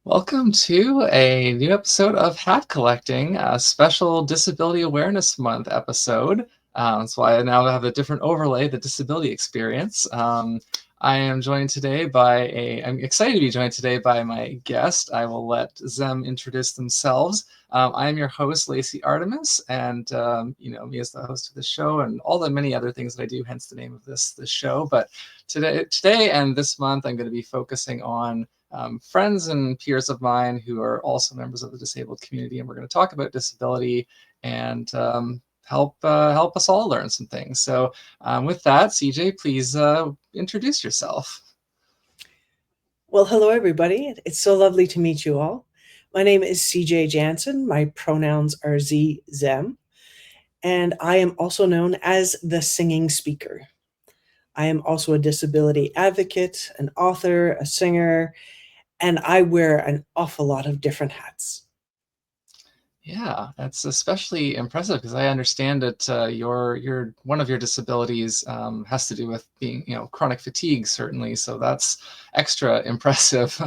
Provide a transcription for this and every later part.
Welcome to a new episode of Hat Collecting, a special Disability Awareness Month episode. That's why I now have a different overlay, the disability experience. I'm excited to be joined today by my guest. I will let them introduce themselves. I am your host, Lacey Artemis, and me as the host of the show and all the many other things that I do, hence the name of this show. But today and this month, I'm going to be focusing on friends and peers of mine who are also members of the disabled community, and we're going to talk about disability and help us all learn some things. So with that, CJ, please introduce yourself. Well, hello, everybody. It's so lovely to meet you all. My name is CJ Janzen. My pronouns are Z, them, and I am also known as the singing speaker. I am also a disability advocate, an author, a singer, and I wear an awful lot of different hats. Yeah, that's especially impressive because I understand that your one of your disabilities has to do with being, chronic fatigue, certainly. So that's extra impressive.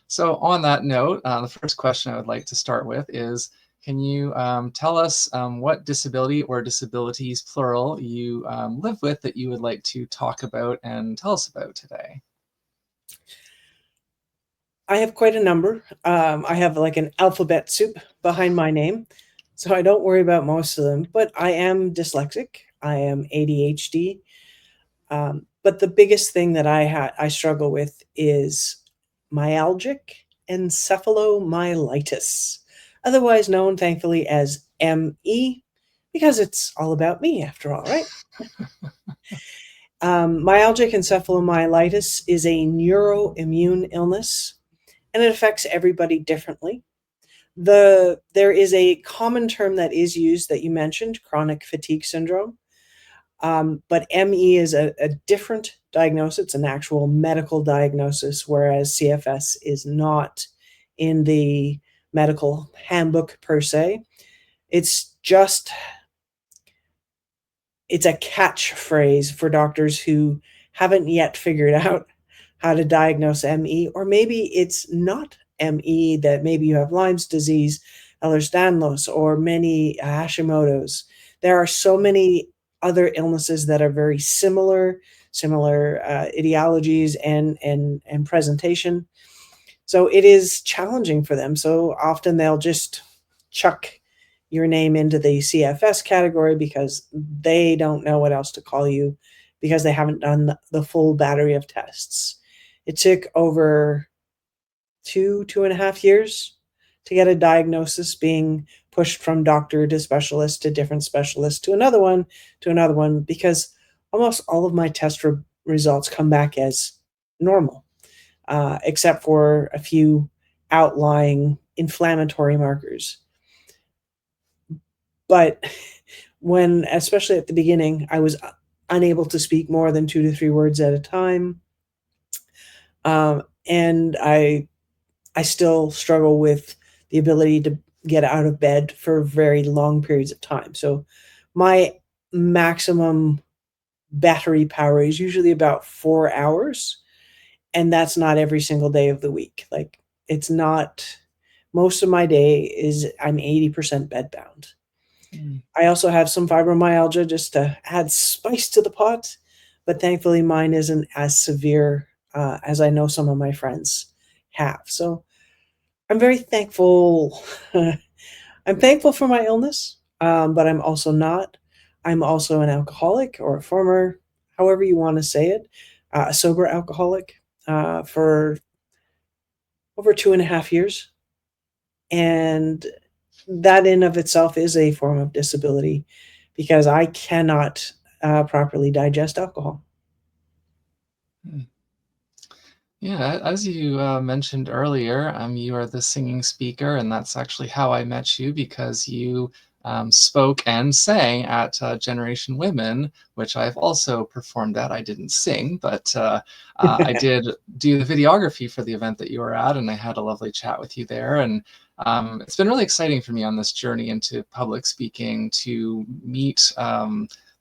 So on that note, the first question I would like to start with is, can you tell us what disability or disabilities, plural, you live with that you would like to talk about and tell us about today? I have quite a number. I have like an alphabet soup behind my name, so I don't worry about most of them, but I am dyslexic. I am ADHD. But the biggest thing that I struggle with is myalgic encephalomyelitis, otherwise known, thankfully, as ME, because it's all about me after all, right? Myalgic encephalomyelitis is a neuroimmune illness, and it affects everybody differently. There is a common term that is used that you mentioned, chronic fatigue syndrome. But ME is a different diagnosis. It's an actual medical diagnosis, whereas CFS is not in the medical handbook per se. It's just, it's a catchphrase for doctors who haven't yet figured out how to diagnose ME, or maybe it's not ME, that maybe you have Lyme's disease, Ehlers-Danlos, or many Hashimoto's. There are so many other illnesses that are very similar etiologies and presentation. So it is challenging for them. So often they'll just chuck your name into the CFS category because they don't know what else to call you because they haven't done the full battery of tests. It took over 2.5 years to get a diagnosis, being pushed from doctor to specialist to different specialist to another one, because almost all of my test results come back as normal, except for a few outlying inflammatory markers. But when, especially at the beginning, I was unable to speak more than 2 to 3 words at a time, and I still struggle with the ability to get out of bed for very long periods of time. So my maximum battery power is usually about 4 hours, and that's not every single day of the week. Like, it's not, most of my day is, I'm 80% bedbound. I also have some fibromyalgia just to add spice to the pot, but thankfully mine isn't as severe as I know some of my friends have. So I'm very thankful. I'm thankful for my illness, but I'm also not. I'm also an alcoholic, or a former, however you want to say it, a sober alcoholic for over 2.5 years. And that in of itself is a form of disability because I cannot properly digest alcohol. Yeah, as you mentioned earlier, you are the singing speaker, and that's actually how I met you because you spoke and sang at Generation Women, which I've also performed at. I didn't sing, but I did do the videography for the event that you were at, and I had a lovely chat with you there. And it's been really exciting for me on this journey into public speaking to meet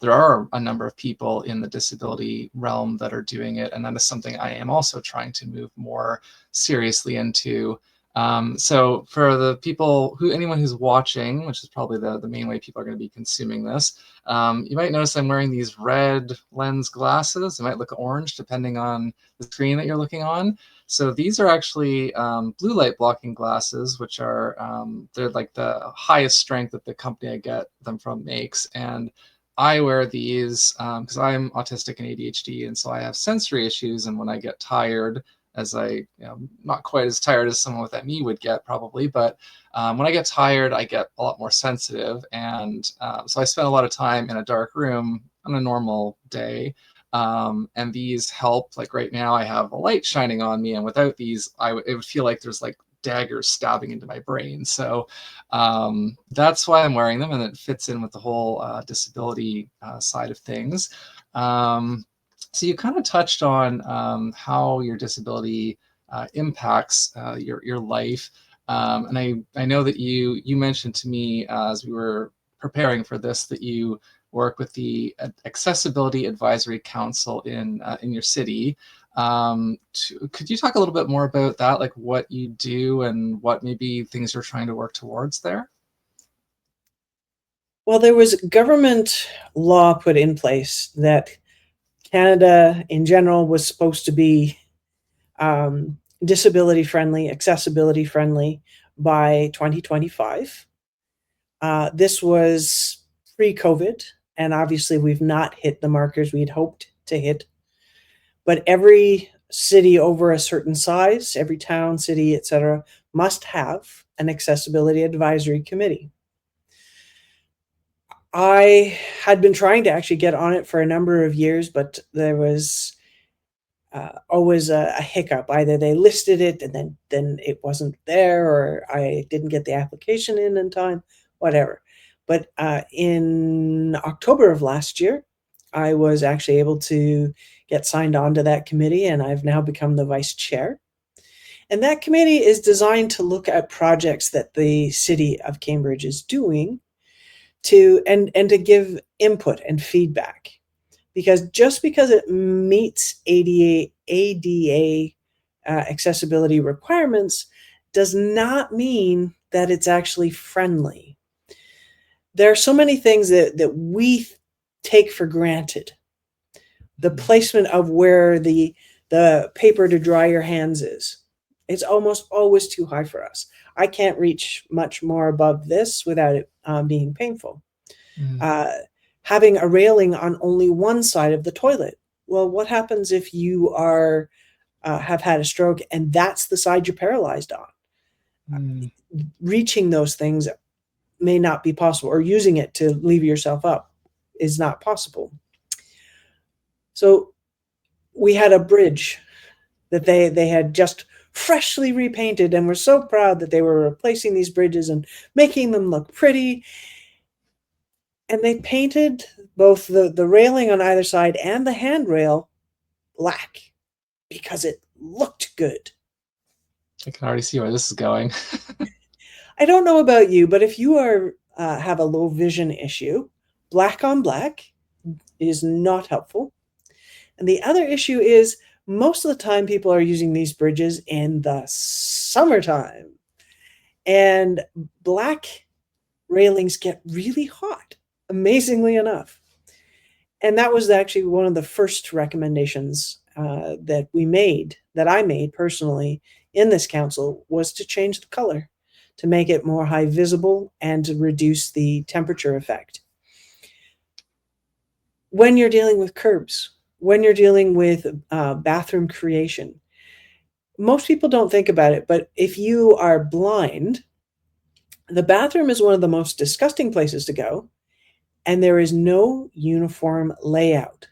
there are a number of people in the disability realm that are doing it, and that is something I am also trying to move more seriously into. So for the people anyone who's watching, which is probably the main way people are going to be consuming this, you might notice I'm wearing these red lens glasses. It might look orange depending on the screen that you're looking on. So these are actually blue light blocking glasses, which are, they're like the highest strength that the company I get them from makes. And I wear these because I'm autistic and ADHD, and so I have sensory issues. And when I get tired, as not quite as tired as someone with ME would get probably, but when I get tired, I get a lot more sensitive. And so I spend a lot of time in a dark room on a normal day. And these help. Like right now, I have a light shining on me, and without these, it would feel like there's like daggers stabbing into my brain. So that's why I'm wearing them, and it fits in with the whole disability side of things. So you kind of touched on how your disability impacts your life, and I know that you mentioned to me as we were preparing for this that you work with the Accessibility Advisory Council in your city. Could you talk a little bit more about that, like what you do and what maybe things you're trying to work towards there? Well, there was government law put in place that Canada in general was supposed to be disability friendly, accessibility friendly by 2025. This was pre-COVID, and obviously we've not hit the markers we'd hoped to hit. But every city over a certain size, every town, city, etc., must have an accessibility advisory committee. I had been trying to actually get on it for a number of years, but there was always a hiccup. Either they listed it and then it wasn't there, or I didn't get the application in time, whatever. But in October of last year, I was actually able to get signed on to that committee, and I've now become the vice chair. And that committee is designed to look at projects that the city of Cambridge is doing and to give input and feedback. Because just because it meets ADA accessibility requirements does not mean that it's actually friendly. There are so many things that we take for granted. The placement of where the paper to dry your hands is. It's almost always too high for us. I can't reach much more above this without it being painful. Having a railing on only one side of the toilet. Well, what happens if you are have had a stroke and that's the side you're paralyzed on? Reaching those things may not be possible, or using it to lever yourself up is not possible. So we had a bridge that they had just freshly repainted, and we're so proud that they were replacing these bridges and making them look pretty. And they painted both the railing on either side and the handrail black because it looked good. I can already see where this is going. I don't know about you, but if you are have a low vision issue, black on black is not helpful. And the other issue is most of the time people are using these bridges in the summertime. And black railings get really hot, amazingly enough. And that was actually one of the first recommendations that I made personally in this council, was to change the color, to make it more high visible and to reduce the temperature effect. When you're dealing with curbs, when you're dealing with bathroom creation, most people don't think about it, but if you are blind, the bathroom is one of the most disgusting places to go, and there is no uniform layout.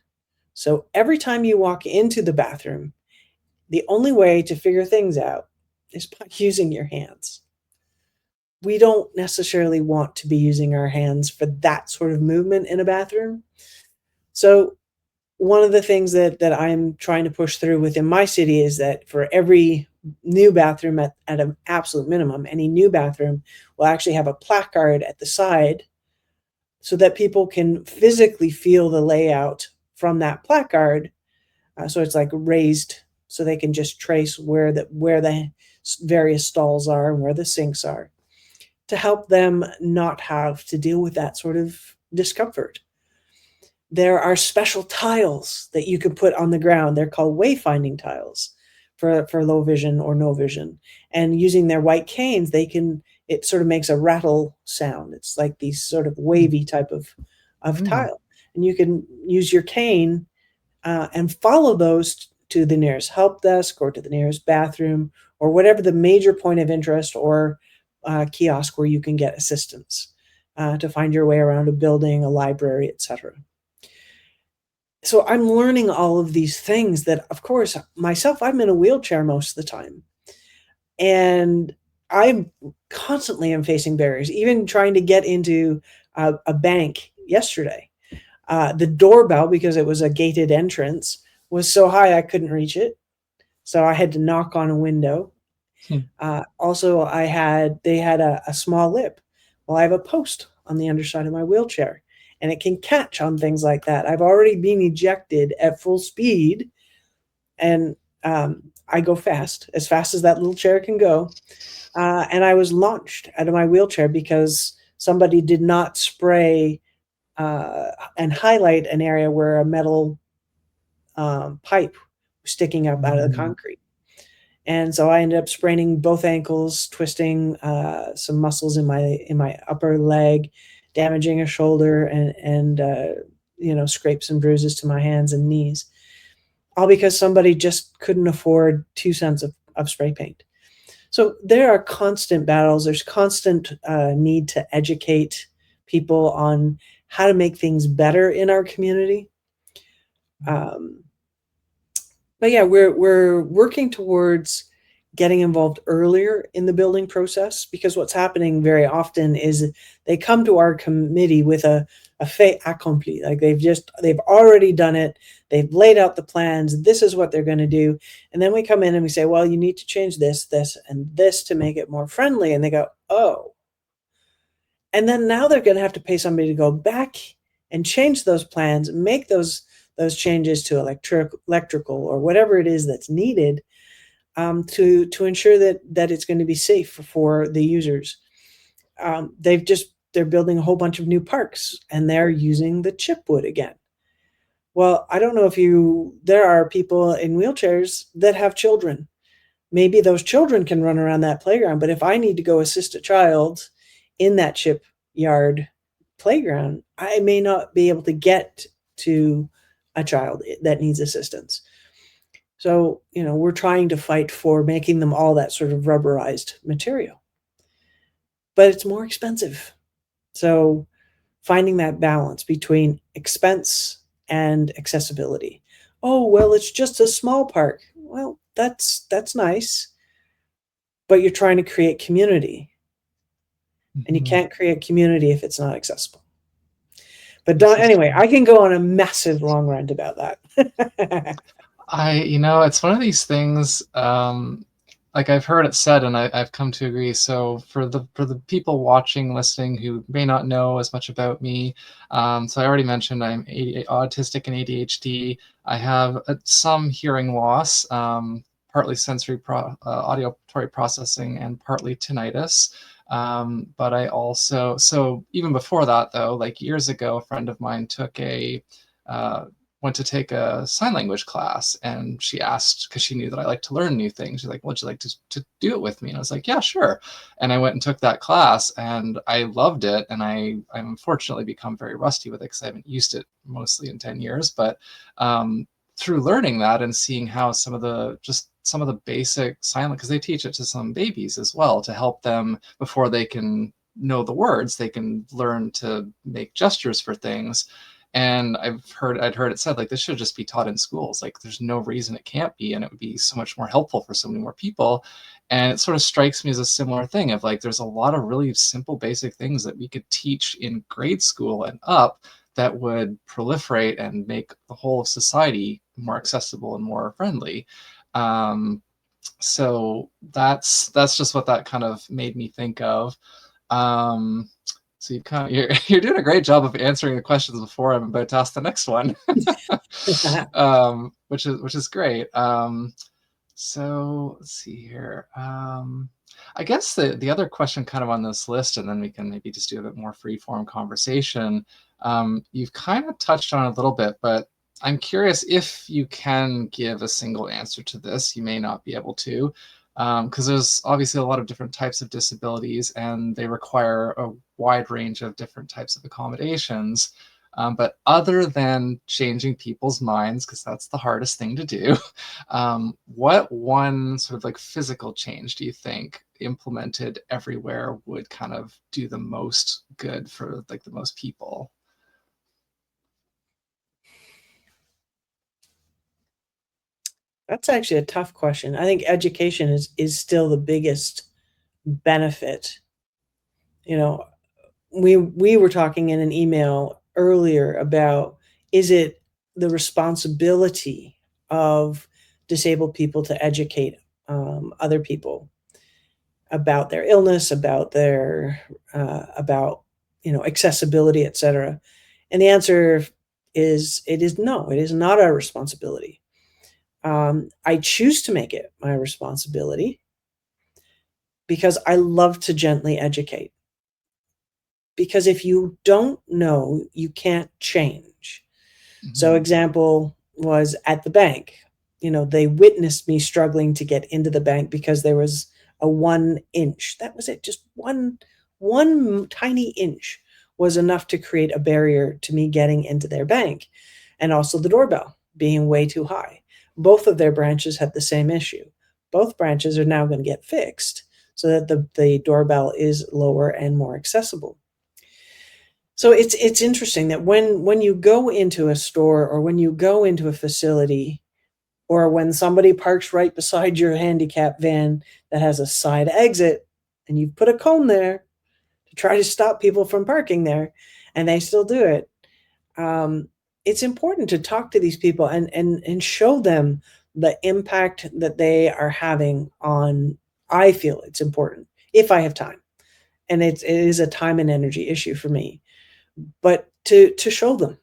So every time you walk into the bathroom, the only way to figure things out is by using your hands. We don't necessarily want to be using our hands for that sort of movement in a bathroom. So one of the things that I'm trying to push through within my city is that for every new bathroom at an absolute minimum, any new bathroom will actually have a placard at the side so that people can physically feel the layout from that placard. So it's like raised, so they can just trace where the various stalls are and where the sinks are, to help them not have to deal with that sort of discomfort. There are special tiles that you can put on the ground. They're called wayfinding tiles for low vision or no vision. And using their white canes, it sort of makes a rattle sound. It's like these sort of wavy type of Mm. tile. And you can use your cane and follow those to the nearest help desk or to the nearest bathroom or whatever the major point of interest or kiosk where you can get assistance to find your way around a building, a library, etc. So I'm learning all of these things that, of course, myself, I'm in a wheelchair most of the time. And I'm constantly am facing barriers, even trying to get into a bank yesterday. The doorbell, because it was a gated entrance, was so high I couldn't reach it. So I had to knock on a window. Hmm. Also, they had a small lip. Well, I have a post on the underside of my wheelchair, and it can catch on things like that. I've already been ejected at full speed, and I go fast as that little chair can go. And I was launched out of my wheelchair because somebody did not spray and highlight an area where a metal pipe was sticking up out of the Mm. concrete. And so I ended up spraining both ankles, twisting some muscles in my upper leg, damaging a shoulder, and scrapes and bruises to my hands and knees, all because somebody just couldn't afford 2 cents of spray paint. So there are constant battles. There's constant need to educate people on how to make things better in our community. Um, but yeah, we're working towards getting involved earlier in the building process, because what's happening very often is they come to our committee with a fait accompli. Like they've already done it. They've laid out the plans. This is what they're going to do. And then we come in and we say, well, you need to change this, this, and this to make it more friendly. And they go, oh. And then now they're going to have to pay somebody to go back and change those plans, make those changes to electrical or whatever it is that's needed to ensure that it's going to be safe for the users. They're building a whole bunch of new parks, and they're using the chipwood again. Well, I don't know if there are people in wheelchairs that have children. Maybe those children can run around that playground, but if I need to go assist a child in that chip yard playground, I may not be able to get to a child that needs assistance. So, we're trying to fight for making them all that sort of rubberized material. But it's more expensive. So, finding that balance between expense and accessibility. Oh, well, it's just a small park. Well, that's nice, but you're trying to create community, and you Mhm. can't create community if it's not accessible. But This is anyway, true. I can go on a massive long rant about that. It's one of these things, like I've heard it said, and I've come to agree. So for the people watching, listening, who may not know as much about me, so I already mentioned I'm autistic and ADHD. I have some hearing loss, partly auditory processing, and partly tinnitus. But I also, so even before that, though, like years ago, a friend of mine uh, went to take a sign language class, and she asked, because she knew that I like to learn new things, she's like, would you like to do it with me? And I was like, yeah, sure. And I went and took that class, and I loved it. And I'm unfortunately become very rusty with it because I haven't used it mostly in 10 years. But through learning that and seeing how some of the basic sign, because they teach it to some babies as well, to help them before they can know the words, they can learn to make gestures for things. And I'd heard it said, like, this should just be taught in schools. Like, there's no reason it can't be, and it would be so much more helpful for so many more people. And it sort of strikes me as a similar thing of, like, there's a lot of really simple basic things that we could teach in grade school and up that would proliferate and make the whole of society more accessible and more friendly. So that's just what that kind of made me think of. Um, So you're doing a great job of answering the questions before I'm about to ask the next one, which is great. So let's see here. I guess the other question kind of on this list, and then we can maybe just do a bit more free form conversation. You've kind of touched on it a little bit, but I'm curious if you can give a single answer to this. You may not be able to, because there's obviously a lot of different types of disabilities, and they require a wide range of different types of accommodations. But other than changing people's minds, because that's the hardest thing to do, what one sort of like physical change do you think implemented everywhere would kind of do the most good for like the most people? That's actually a tough question. I think education is still the biggest benefit. You know, we were talking in an email earlier about, is it the responsibility of disabled people to educate other people about their illness, about their about accessibility, etc. And the answer is, it is no. It is not our responsibility. I choose to make it my responsibility because I love to gently educate. Because if you don't know, you can't change. So, Mhm. example was at the bank. They witnessed me struggling to get into the bank because there was a 1 inch. That was it. Just one tiny inch was enough to create a barrier to me getting into their bank, and also the doorbell being way too high. Both of their branches had the same issue. Both branches are now going to get fixed so that the doorbell is lower and more accessible. So it's interesting that when you go into a store, or when you go into a facility, or when somebody parks right beside your handicap van that has a side exit, and you've put a cone there to try to stop people from parking there, and they still do it. It's important to talk to these people and show them the impact that they are having on. I feel it's important if I have time, and it is a time and energy issue for me. But to show them,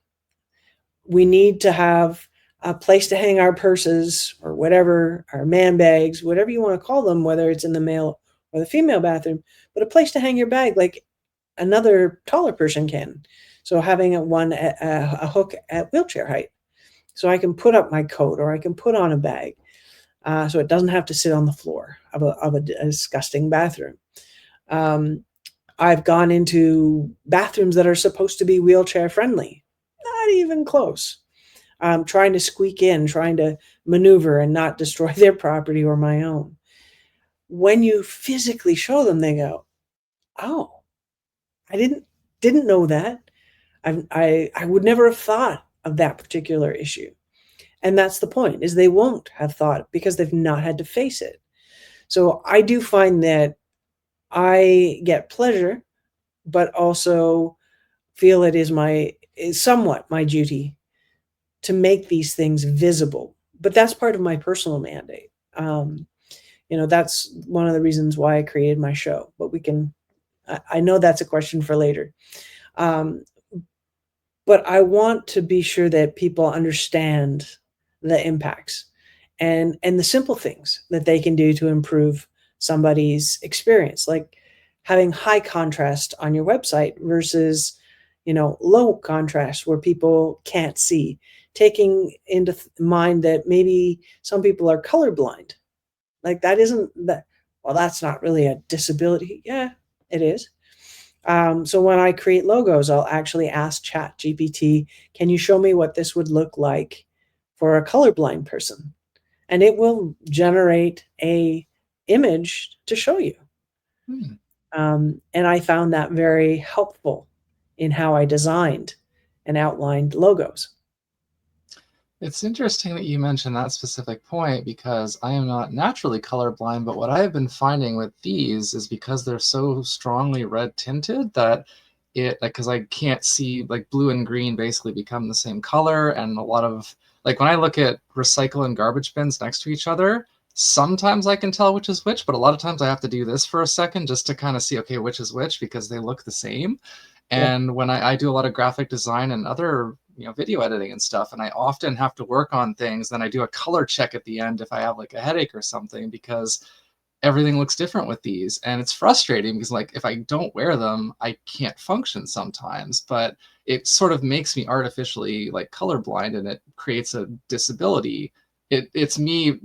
we need to have a place to hang our purses, or whatever, our man bags, whatever you want to call them, whether it's in the male or the female bathroom, but a place to hang your bag like another taller person can. So having a hook at wheelchair height, so I can put up my coat, or I can put on a bag, so it doesn't have to sit on the floor of a disgusting bathroom. Um, I've gone into bathrooms that are supposed to be wheelchair friendly, not even close. Trying to squeak in, trying to maneuver and not destroy their property or my own. When you physically show them, they go, "Oh, I didn't know that. I would never have thought of that particular issue." And that's the point, is they won't have thought because they've not had to face it. So I do find that I get pleasure, but also feel it is somewhat my duty to make these things visible. But that's part of my personal mandate. That's one of the reasons why I created my show. But I know that's a question for later. Um, but I want to be sure that people understand the impacts and the simple things that they can do to improve somebody's experience, like having high contrast on your website versus low contrast where people can't see, taking into mind that maybe some people are colorblind. Like, that isn't that, well, that's not really a disability. Yeah, it is. So when I create logos, I'll actually ask Chat GPT, can you show me what this would look like for a colorblind person? And it will generate a image to show you. Hmm. And I found that very helpful in how I designed and outlined logos. It's interesting that you mentioned that specific point because I am not naturally colorblind, but what I have been finding with these is because they're so strongly red tinted that it, like, because I can't see, like, blue and green basically become the same color. And a lot of, like, when I look at recycle and garbage bins next to each other, sometimes I can tell which is which, but a lot of times I have to do this for a second just to kind of see, okay, which is which because they look the same. Yeah. And when I do a lot of graphic design and other, video editing and stuff, and I often have to work on things, then I do a color check at the end if I have like a headache or something, because everything looks different with these, and it's frustrating because like if I don't wear them I can't function sometimes. But it sort of makes me artificially like colorblind, and it creates a disability. It's me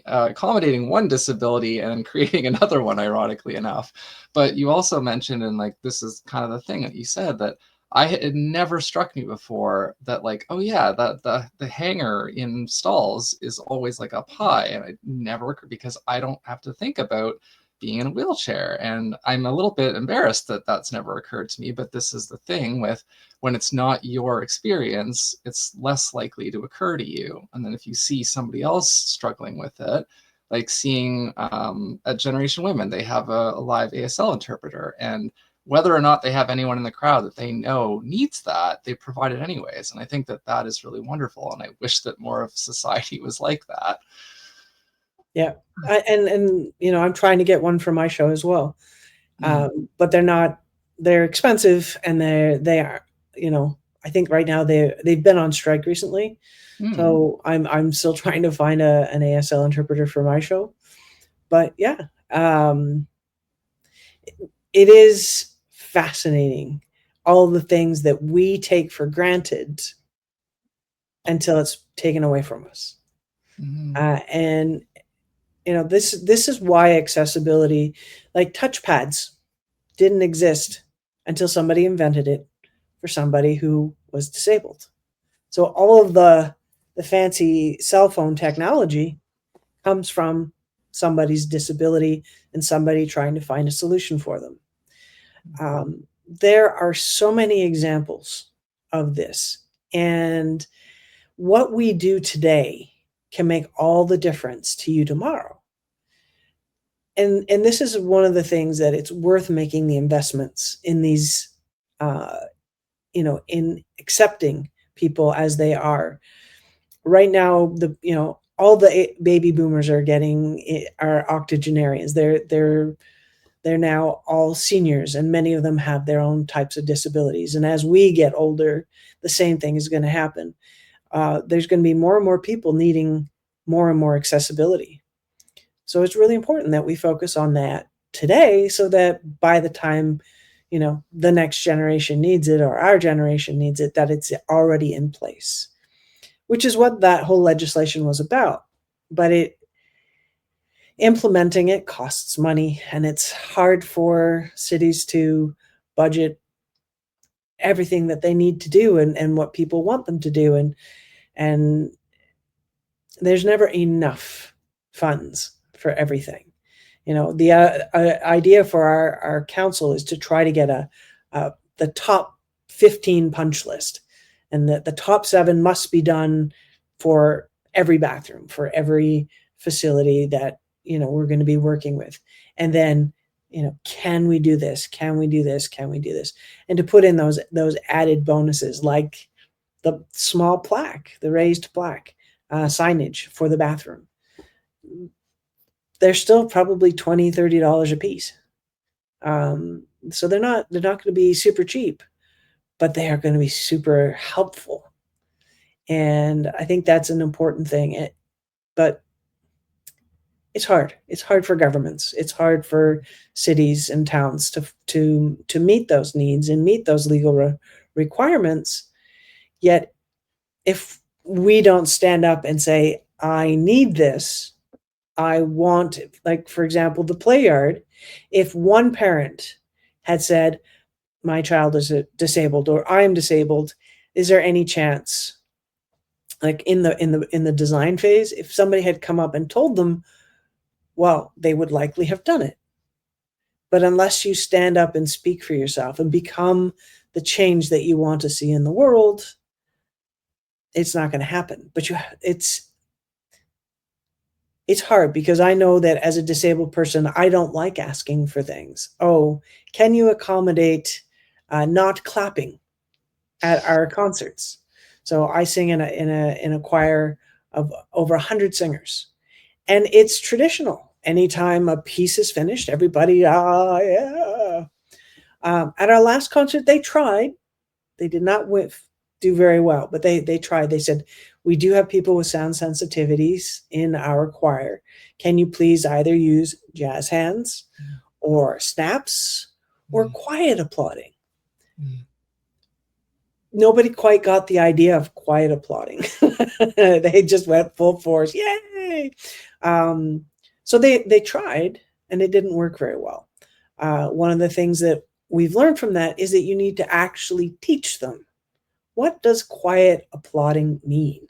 accommodating one disability and creating another one, ironically enough. But you also mentioned, and like this is kind of the thing that you said, that it never struck me before that, like, oh yeah, the hanger in stalls is always like up high, and I never, because I don't have to think about being in a wheelchair. And I'm a little bit embarrassed that that's never occurred to me. But this is the thing with, when it's not your experience, it's less likely to occur to you. And then if you see somebody else struggling with it, like seeing at Generation Women, they have a live ASL interpreter, and whether or not they have anyone in the crowd that they know needs that, they provide it anyways. And I think that that is really wonderful. And I wish that more of society was like that. Yeah. And I'm trying to get one for my show as well. Mm. But they're expensive, and they are, I think right now they've been on strike recently. Mm. So I'm still trying to find an ASL interpreter for my show. But yeah, it is fascinating, all the things that we take for granted until it's taken away from us. Mm. And this is why accessibility, like touchpads, didn't exist until somebody invented it for somebody who was disabled. So all of the fancy cell phone technology comes from somebody's disability and somebody trying to find a solution for them. There are so many examples of this, and what we do today can make all the difference to you tomorrow. And this is one of the things that it's worth making the investments in these, in accepting people as they are. Right now, all the baby boomers are octogenarians. They're now all seniors, and many of them have their own types of disabilities. And as we get older, the same thing is going to happen. There's going to be more and more people needing more and more accessibility. So it's really important that we focus on that today, so that by the time, the next generation needs it, or our generation needs it, that it's already in place, which is what that whole legislation was about. But implementing it costs money, and it's hard for cities to budget everything that they need to do, and what people want them to do. And there's never enough funds for everything. The idea for our council is to try to get the top 15 punch list, and the top 7 must be done for every bathroom, for every facility that we're going to be working with. And then, can we do this? Can we do this? Can we do this? And to put in those added bonuses, like the small plaque, the raised plaque, signage for the bathroom. They're still probably $20-$30 a piece. So they're not going to be super cheap, but they are going to be super helpful. And I think that's an important thing. But it's hard. It's hard for governments. It's hard for cities and towns to meet those needs and meet those legal requirements. Yet, if we don't stand up and say, I need this, I want, like, for example, the play yard, if one parent had said, my child is disabled, or I am disabled, is there any chance, like in the design phase, if somebody had come up and told them, well, they would likely have done it. But unless you stand up and speak for yourself and become the change that you want to see in the world, it's not going to happen. But it's hard, because I know that as a disabled person, I don't like asking for things. Oh, can you accommodate not clapping at our concerts? So I sing in a choir of over 100 singers, and it's traditional. Anytime a piece is finished, everybody, ah, yeah. At our last concert, they tried. They did not do very well, but they tried. They said, "We do have people with sound sensitivities in our choir. Can you please either use jazz hands or snaps or Mm. quiet applauding?" Mm. Nobody quite got the idea of quiet applauding. They just went full force, yay! Um, so they tried, and it didn't work very well. One of the things that we've learned from that is that you need to actually teach them, what does quiet applauding mean?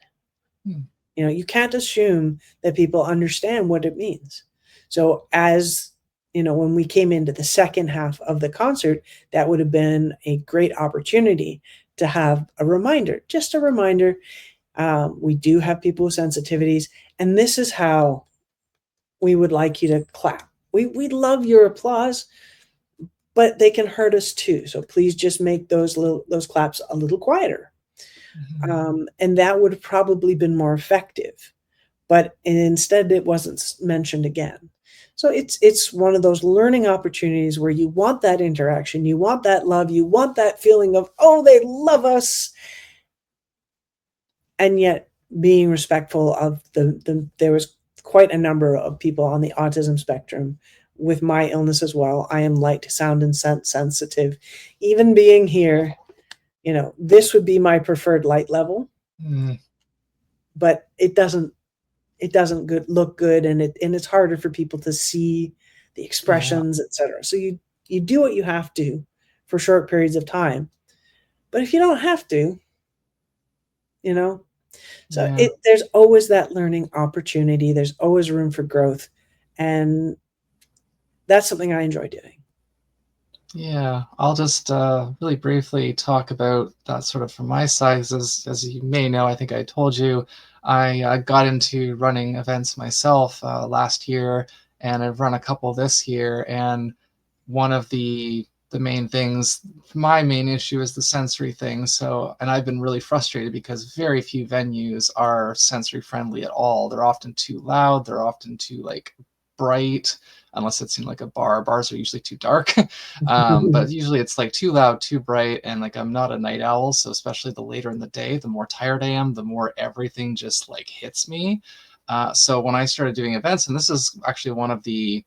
Mm. You can't assume that people understand what it means. So as when we came into the second half of the concert, that would have been a great opportunity to have a reminder, just a reminder. We do have people with sensitivities, and this is how we would like you to clap. We love your applause, but they can hurt us too. So please just make those claps a little quieter. Mhm. And that would have probably been more effective. But instead, it wasn't mentioned again. So it's one of those learning opportunities where you want that interaction, you want that love, you want that feeling of, oh, they love us, and yet being respectful of there was quite a number of people on the autism spectrum with my illness as well. I am light, sound, and scent sensitive. Even being here, this would be my preferred light level, Mm. but it doesn't look good, and it's harder for people to see the Yeah. expressions, etc. So you do what you have to for short periods of time, but if you don't have to, you know so Yeah. there's always that learning opportunity, there's always room for growth, and that's something I enjoy doing. Yeah, I'll just really briefly talk about that sort of from my side. 'Cause as you may know, I think I told you, I got into running events myself last year, and I've run a couple this year. And one of the main things, my main issue is the sensory thing. So, and I've been really frustrated because very few venues are sensory friendly at all. They're often too loud. They're often too like bright, unless it's in like a bar. Bars are usually too dark. But usually it's like too loud, too bright. And like I'm not a night owl. So especially the later in the day, the more tired I am, the more everything just like hits me. So when I started doing events, and this is actually one of the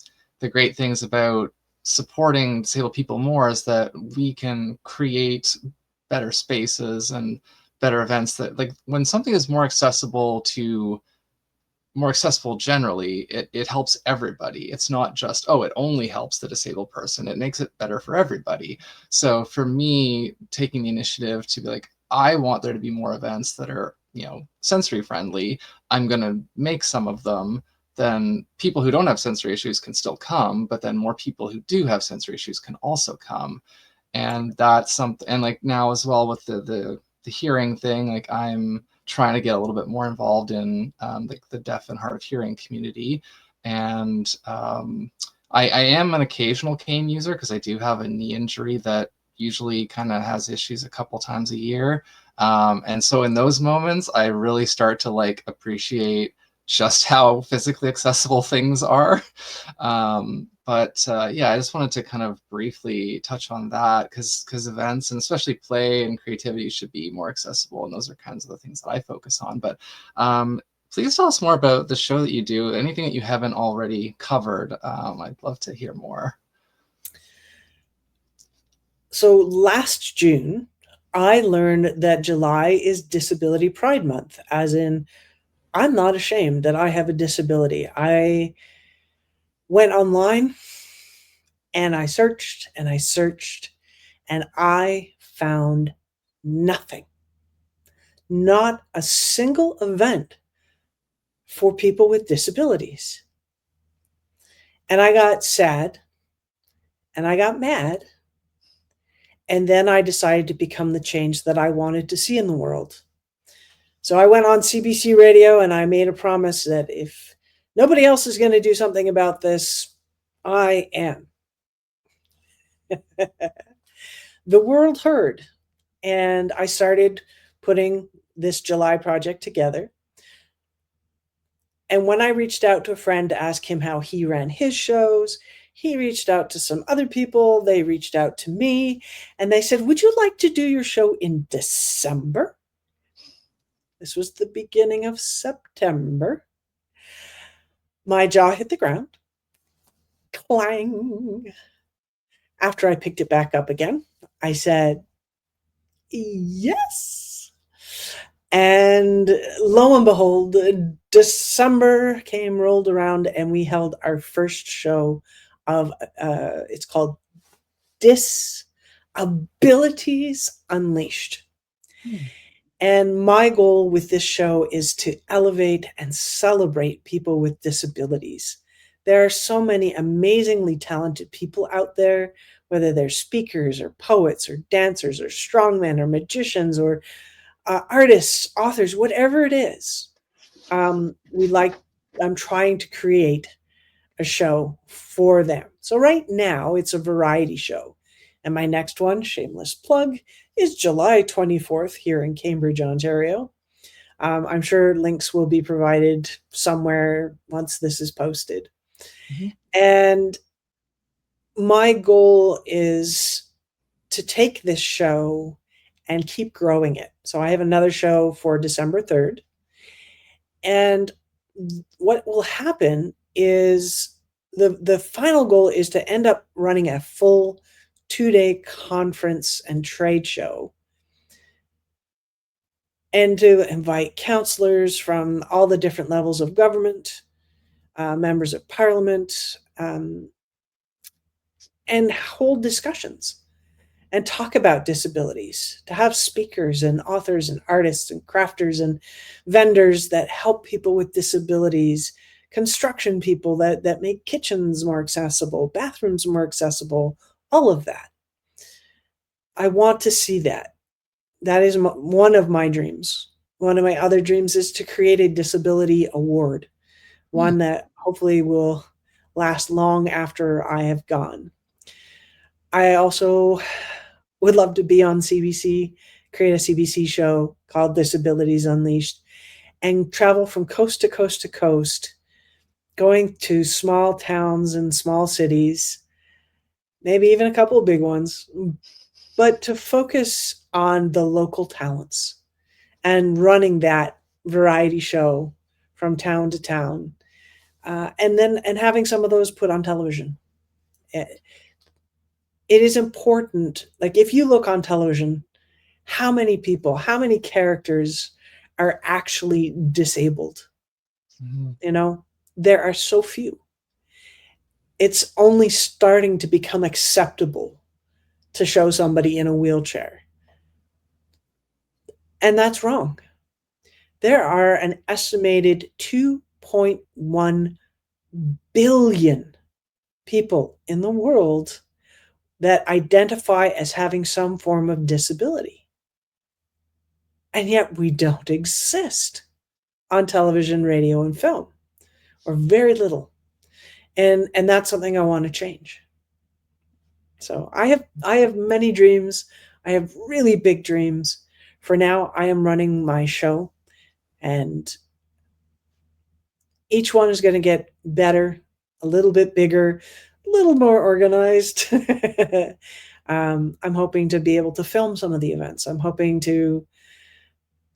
great things about supporting disabled people more, is that we can create better spaces and better events that like when something is more accessible generally, it helps everybody. It's not just, oh, it only helps the disabled person. It makes it better for everybody. So for me, taking the initiative to be like, I want there to be more events that are, sensory friendly. I'm going to make some of them. Then people who don't have sensory issues can still come, but then more people who do have sensory issues can also come. And that's something. And like now as well with the hearing thing, like I'm trying to get a little bit more involved in the deaf and hard of hearing community. And I am an occasional cane user because I do have a knee injury that usually kind of has issues a couple times a year. And so in those moments, I really start to like appreciate just how physically accessible things are. But yeah, I just wanted to kind of briefly touch on that because events and especially play and creativity should be more accessible, and those are kinds of the things that I focus on. But please tell us more about the show that you do. Anything that you haven't already covered, I'd love to hear more. So last June, I learned that July is Disability Pride Month, as in, I'm not ashamed that I have a disability. I went online and I searched and I searched, and I found nothing. Not a single event for people with disabilities. And I got sad and I got mad. And then I decided to become the change that I wanted to see in the world. So I went on CBC radio and I made a promise that if nobody else is going to do something about this, I am. The world heard, and I started putting this July project together. And when I reached out to a friend to ask him how he ran his shows, He reached out to some other people. They reached out to me and they said, "Would you like to do your show in December?" This was the beginning of September. My jaw hit the ground. Clang. After I picked it back up again, I said, "Yes." And lo and behold, December came rolled around, and we held our first show of it's called Disabilities Unleashed. Hmm. And my goal with this show is to elevate and celebrate people with disabilities. There are so many amazingly talented people out there, whether they're speakers or poets or dancers or strongmen or magicians or artists, authors, whatever it is. We like. I'm trying to create a show for them. So right now it's a variety show. And my next one, shameless plug, is July 24th here in Cambridge, Ontario. I'm sure links will be provided somewhere once this is posted. Mhm. And my goal is to take this show and keep growing it. So I have another show for December 3rd. And what will happen is the final goal is to end up running a full 2-day conference and trade show, and to invite counselors from all the different levels of government, members of parliament, and hold discussions and talk about disabilities, to have speakers and authors and artists and crafters and vendors that help people with disabilities, construction people that make kitchens more accessible, bathrooms more accessible, all of that. I want to see that. That is one of my dreams. One of my other dreams is to create a disability award, Hmm. one that hopefully will last long after I have gone. I also would love to be on CBC, create a CBC show called Disabilities Unleashed, and travel from coast to coast to coast, going to small towns and small cities, maybe even a couple of big ones, but to focus on the local talents and running that variety show from town to town, and having some of those put on television. It is important. Like if you look on television, how many people, how many characters are actually disabled? Mhm. You know, there are so few. It's only starting to become acceptable to show somebody in a wheelchair. And that's wrong. There are an estimated 2.1 billion people in the world that identify as having some form of disability. And yet we don't exist on television, radio, and film, or very little. And that's something I want to change. So I have many dreams. I have really big dreams. For now, I am running my show, and each one is going to get better, a little bit bigger, a little more organized. I'm hoping to be able to film some of the events. I'm hoping to,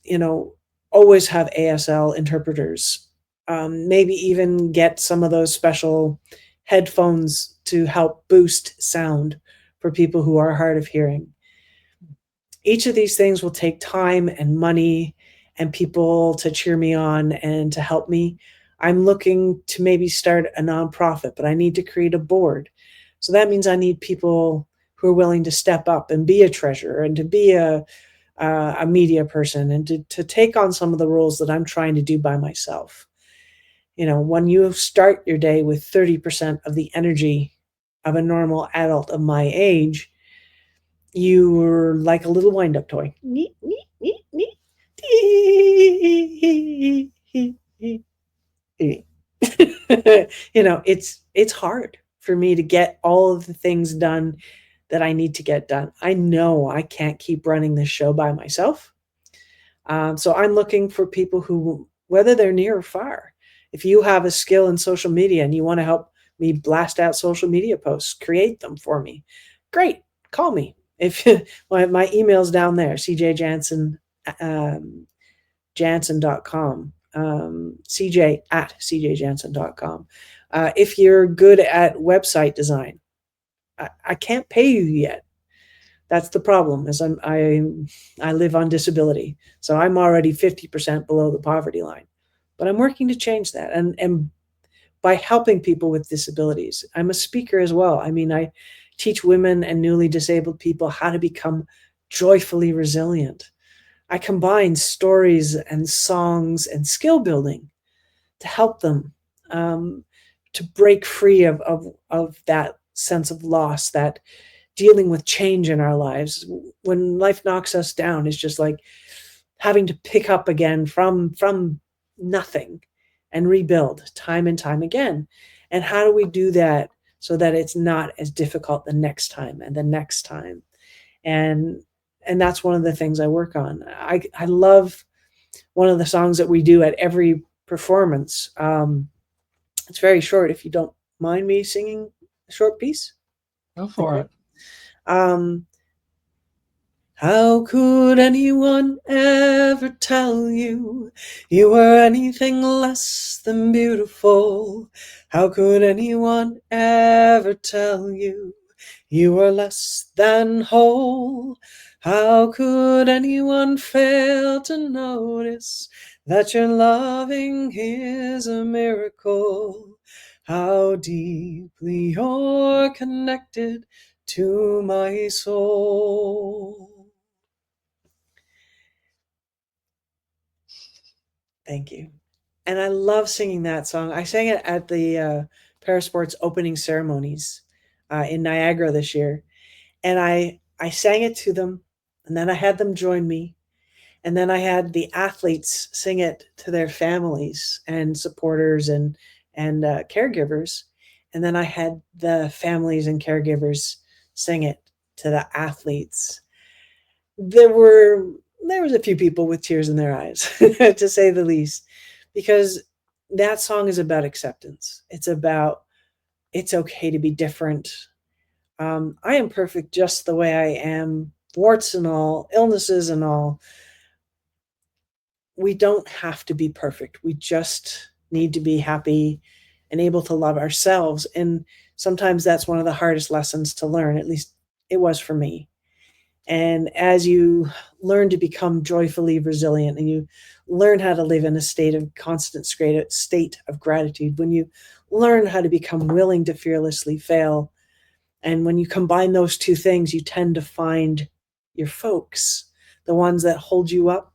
you know, always have ASL interpreters. Maybe even get some of those special headphones to help boost sound for people who are hard of hearing. Each of these things will take time and money and people to cheer me on and to help me. I'm looking to maybe start a nonprofit, but I need to create a board. So that means I need people who are willing to step up and be a treasurer and to be a media person and to take on some of the roles that I'm trying to do by myself. You know, when you start your day with 30% of the energy of a normal adult of my age, you're like a little wind up toy. You know, it's hard for me to get all of the things done that I need to get done. I know I can't keep running this show by myself. So I'm looking for people who, whether they're near or far, if you have a skill in social media and you want to help me blast out social media posts, create them for me. Great, call me. If my email's down there, CJ Janzen, Janzen.com, CJ at CJJanzen.com. If you're good at website design, I can't pay you yet. That's the problem. Is I live on disability, so I'm already 50% below the poverty line, but I'm working to change that. And by helping people with disabilities, I'm a speaker as well. I mean, I teach women and newly disabled people how to become joyfully resilient. I combine stories and songs and skill building to help them, to break free of that sense of loss, that dealing with change in our lives. When life knocks us down, it's just like having to pick up again from nothing and rebuild time and time again. And how do we do that so that it's not as difficult the next time and the next time? And that's one of the things I work on. I love one of the songs that we do at every performance. It's very short. If you don't mind me singing a short piece. Go for it. Um, How could anyone ever tell you you were anything less than beautiful? How could anyone ever tell you you were less than whole? How could anyone fail to notice that your loving is a miracle? How deeply you're connected to my soul. Thank you. And I love singing that song. I sang it at the Parasports opening ceremonies in Niagara this year. And I sang it to them, and then I had them join me. And then I had the athletes sing it to their families and supporters and caregivers. And then I had the families and caregivers sing it to the athletes. There were there was a few people with tears in their eyes, to say the least, because that song is about acceptance. It's about it's okay to be different. I am perfect just the way I am, warts and all, illnesses and all. We don't have to be perfect. We just need to be happy and able to love ourselves. And sometimes that's one of the hardest lessons to learn, at least it was for me. And as you learn to become joyfully resilient and you learn how to live in a state of constant state of gratitude, when you learn how to become willing to fearlessly fail, and when you combine those two things, you tend to find your folks, the ones that hold you up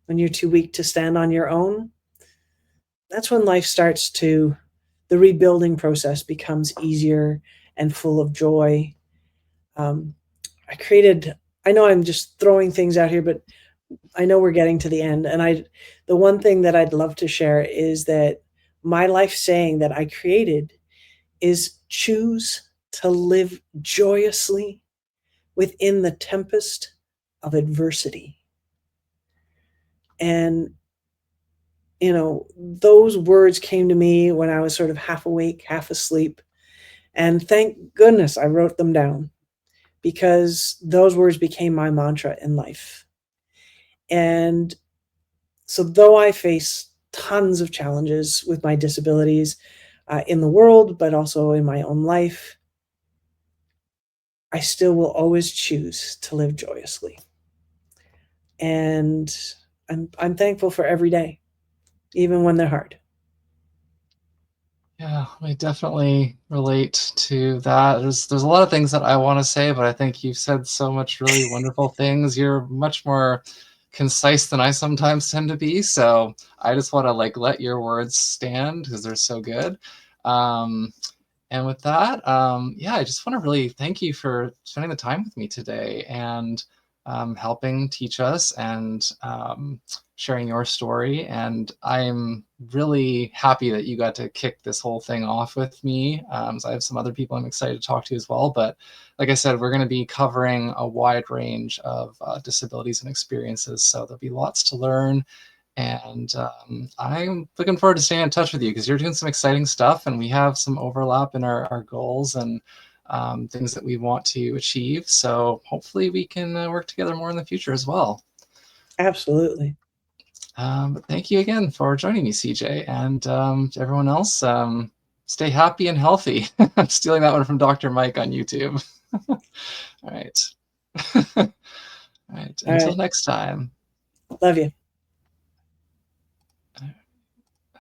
when you're too weak to stand on your own. That's when life starts to, the rebuilding process becomes easier and full of joy. Um, I created, I know I'm just throwing things out here, but I know we're getting to the end. And the one thing that I'd love to share is that my life saying that I created is choose to live joyously within the tempest of adversity. And, those words came to me when I was sort of half awake, half asleep. And thank goodness I wrote them down, because those words became my mantra in life. And so, though I face tons of challenges with my disabilities in the world, but also in my own life, I still will always choose to live joyously. And I'm thankful for every day, even when they're hard. Yeah, we definitely relate to that. There's a lot of things that I want to say, but I think you've said so much really wonderful things. You're much more concise than I sometimes tend to be, so I just want to let your words stand because they're so good. Um, and with that, yeah, I just want to really thank you for spending the time with me today and helping teach us and sharing your story. And I'm really happy that you got to kick this whole thing off with me. So I have some other people I'm excited to talk to as well. But like I said, we're going to be covering a wide range of disabilities and experiences. So there'll be lots to learn. And I'm looking forward to staying in touch with you because you're doing some exciting stuff and we have some overlap in our goals and things that we want to achieve. So hopefully we can work together more in the future as well. Absolutely. But thank you again for joining me, CJ, and to everyone else. Stay happy and healthy. I'm stealing that one from Dr. Mike on YouTube. All right. All right. All Until right. next time. Love you.